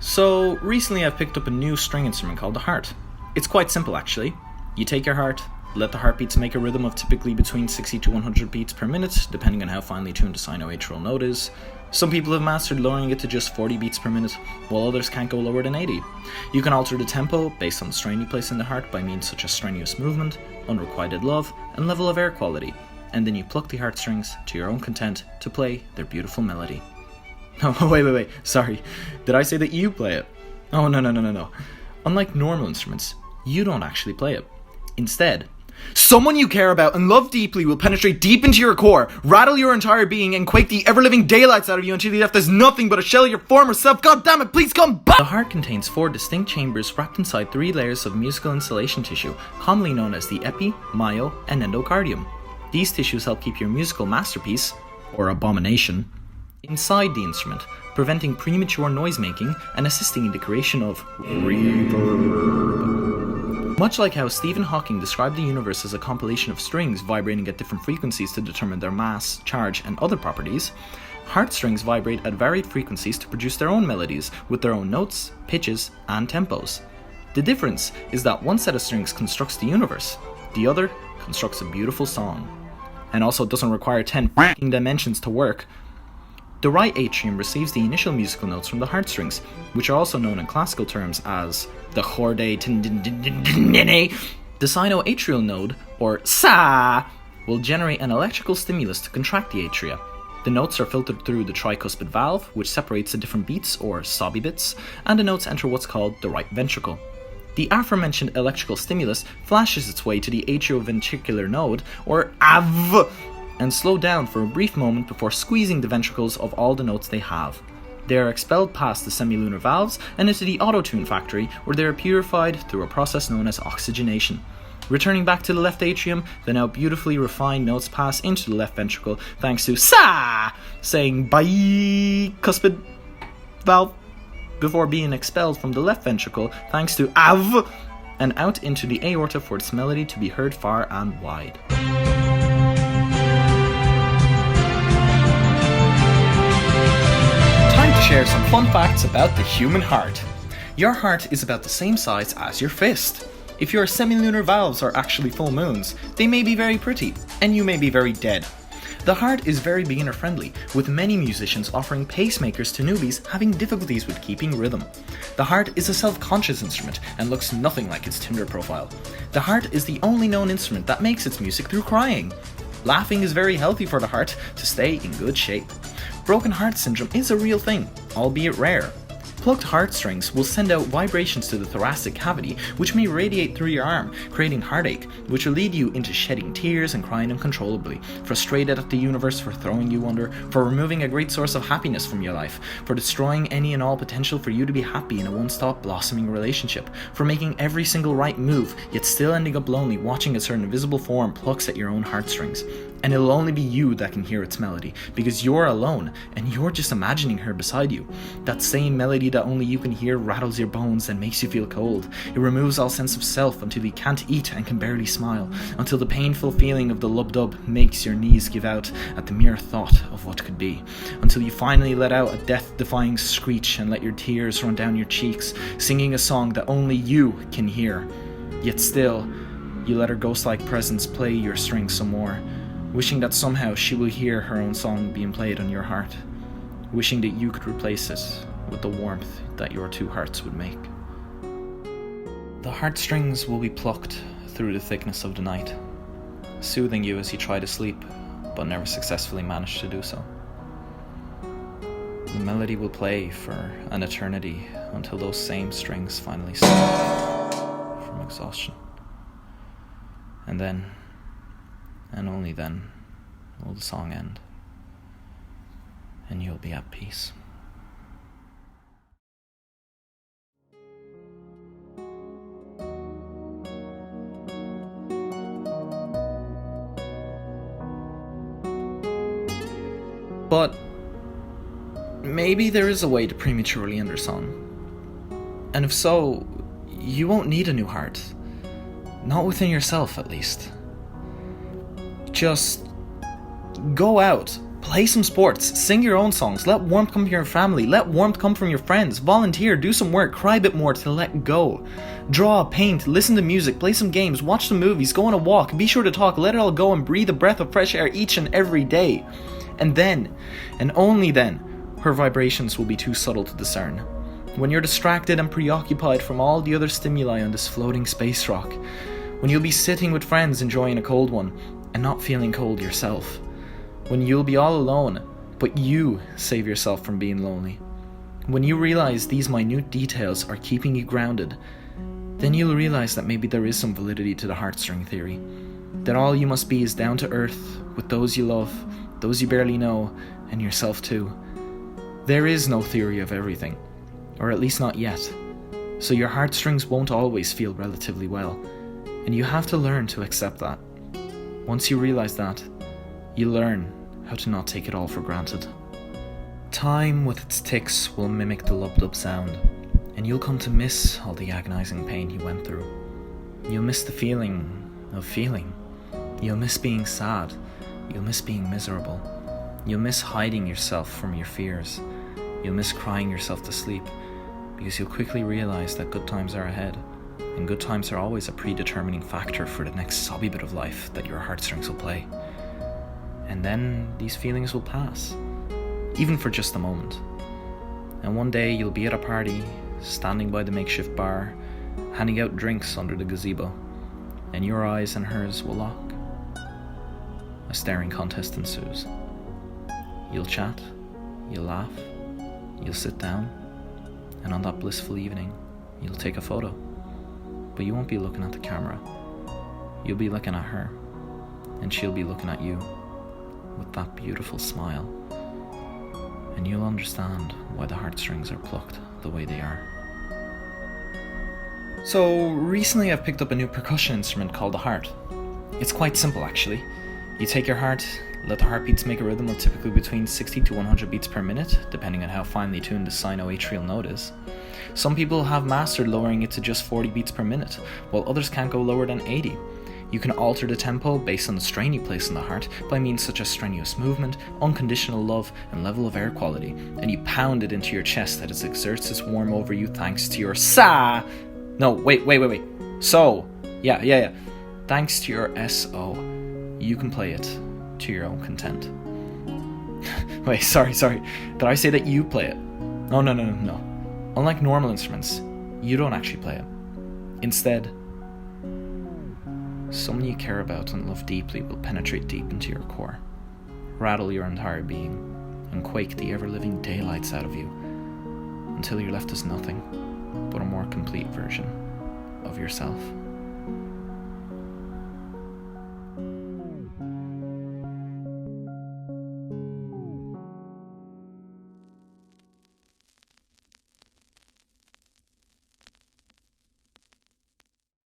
So, recently I've picked up a new string instrument called the heart. It's quite simple actually. You take your heart, let the heartbeats make a rhythm of typically between 60 to 100 beats per minute, depending on how finely tuned the sino-atrial note is. Some people have mastered lowering it to just 40 beats per minute, while others can't go lower than 80. You can alter the tempo based on the strain you place in the heart by means such as strenuous movement, unrequited love, and level of air quality, and then you pluck the heartstrings to your own content to play their beautiful melody. Oh, wait, sorry. Did I say that you play it? Oh, no. Unlike normal instruments, you don't actually play it. Instead, someone you care about and love deeply will penetrate deep into your core, rattle your entire being, and quake the ever-living daylights out of you until you're left as nothing but a shell of your former self. God damn it, please come back! The heart contains 4 distinct chambers wrapped inside 3 layers of musical insulation tissue, commonly known as the epi, myo, and endocardium. These tissues help keep your musical masterpiece, or abomination, inside the instrument, preventing premature noise-making and assisting in the creation of reverb. Much like how Stephen Hawking described the universe as a compilation of strings vibrating at different frequencies to determine their mass, charge, and other properties, heartstrings vibrate at varied frequencies to produce their own melodies, with their own notes, pitches, and tempos. The difference is that one set of strings constructs the universe, the other constructs a beautiful song. And also doesn't require 10 f***ing dimensions to work. The right atrium receives the initial musical notes from the heartstrings, which are also known in classical terms as the chorde. The sino-atrial node, or sa, will generate an electrical stimulus to contract the atria. The notes are filtered through the tricuspid valve, which separates the different beats, or sobby bits, and the notes enter what's called the right ventricle. The aforementioned electrical stimulus flashes its way to the atrioventricular node, or AV, and slow down for a brief moment before squeezing the ventricles of all the notes they have. They are expelled past the semilunar valves and into the auto-tune factory, where they are purified through a process known as oxygenation. Returning back to the left atrium, the now beautifully refined notes pass into the left ventricle thanks to sa, saying bicuspid valve, before being expelled from the left ventricle thanks to av, and out into the aorta for its melody to be heard far and wide. Time to share some fun facts about the human heart. Your heart is about the same size as your fist. If your semilunar valves are actually full moons, they may be very pretty, and you may be very dead. The heart is very beginner friendly, with many musicians offering pacemakers to newbies having difficulties with keeping rhythm. The heart is a self-conscious instrument and looks nothing like its Tinder profile. The heart is the only known instrument that makes its music through crying. Laughing is very healthy for the heart to stay in good shape. Broken heart syndrome is a real thing, albeit rare. Plucked heartstrings will send out vibrations to the thoracic cavity, which may radiate through your arm, creating heartache, which will lead you into shedding tears and crying uncontrollably, frustrated at the universe for throwing you under, for removing a great source of happiness from your life, for destroying any and all potential for you to be happy in a one-stop blossoming relationship, for making every single right move, yet still ending up lonely watching as her invisible form plucks at your own heartstrings. And it'll only be you that can hear its melody, because you're alone, and you're just imagining her beside you. That same melody that only you can hear rattles your bones and makes you feel cold. It removes all sense of self until you can't eat and can barely smile, until the painful feeling of the lub-dub makes your knees give out at the mere thought of what could be, until you finally let out a death-defying screech and let your tears run down your cheeks, singing a song that only you can hear. Yet still, you let her ghost-like presence play your strings some more, wishing that somehow she will hear her own song being played on your heart, wishing that you could replace it with the warmth that your two hearts would make. The heartstrings will be plucked through the thickness of the night, soothing you as you try to sleep, but never successfully manage to do so. The melody will play for an eternity until those same strings finally stop from exhaustion. And then, and only then, will the song end, and you'll be at peace. But maybe there is a way to prematurely end a song. And if so, you won't need a new heart. Not within yourself, at least. Just go out, Play some sports, sing your own songs, let warmth come from your family, let warmth come from your friends, volunteer, do some work, cry a bit more to let go. Draw, paint, listen to music, play some games, watch some movies, go on a walk, be sure to talk, let it all go and breathe a breath of fresh air each and every day. And then, and only then, her vibrations will be too subtle to discern. When you're distracted and preoccupied from all the other stimuli on this floating space rock. When you'll be sitting with friends enjoying a cold one and not feeling cold yourself. When you'll be all alone, but you save yourself from being lonely. When you realize these minute details are keeping you grounded, then you'll realize that maybe there is some validity to the Heartstring Theory. That all you must be is down to earth, with those you love, those you barely know, and yourself too. There is no theory of everything, or at least not yet. So your heartstrings won't always feel relatively well, and you have to learn to accept that. Once you realize that, you learn how to not take it all for granted. Time with its ticks will mimic the lub-dub sound, and you'll come to miss all the agonizing pain you went through. You'll miss the feeling of feeling. You'll miss being sad. You'll miss being miserable. You'll miss hiding yourself from your fears. You'll miss crying yourself to sleep, because you'll quickly realize that good times are ahead, and good times are always a predetermining factor for the next sobby bit of life that your heartstrings will play. And then these feelings will pass, even for just a moment. And one day you'll be at a party, standing by the makeshift bar, handing out drinks under the gazebo, and your eyes and hers will lock. A staring contest ensues. You'll chat, you'll laugh, you'll sit down, and on that blissful evening, you'll take a photo. But you won't be looking at the camera. You'll be looking at her, and she'll be looking at you with that beautiful smile. And you'll understand why the heartstrings are plucked the way they are. So recently I've picked up a new percussion instrument called the heart. It's quite simple actually. You take your heart, let the heartbeats make a rhythm of typically between 60 to 100 beats per minute, depending on how finely tuned the sino-atrial node is. Some people have mastered lowering it to just 40 beats per minute, while others can't go lower than 80. You can alter the tempo based on the strain you place on the heart by means such as strenuous movement, unconditional love, and level of air quality, and you pound it into your chest that it exerts its warmth over you thanks to your So, yeah. Thanks to your S.O., you can play it to your own content. Wait, sorry. Did I say that you play it? No. Unlike normal instruments, you don't actually play it. Instead, someone you care about and love deeply will penetrate deep into your core, rattle your entire being, and quake the ever-living daylights out of you, until you're left as nothing but a more complete version of yourself.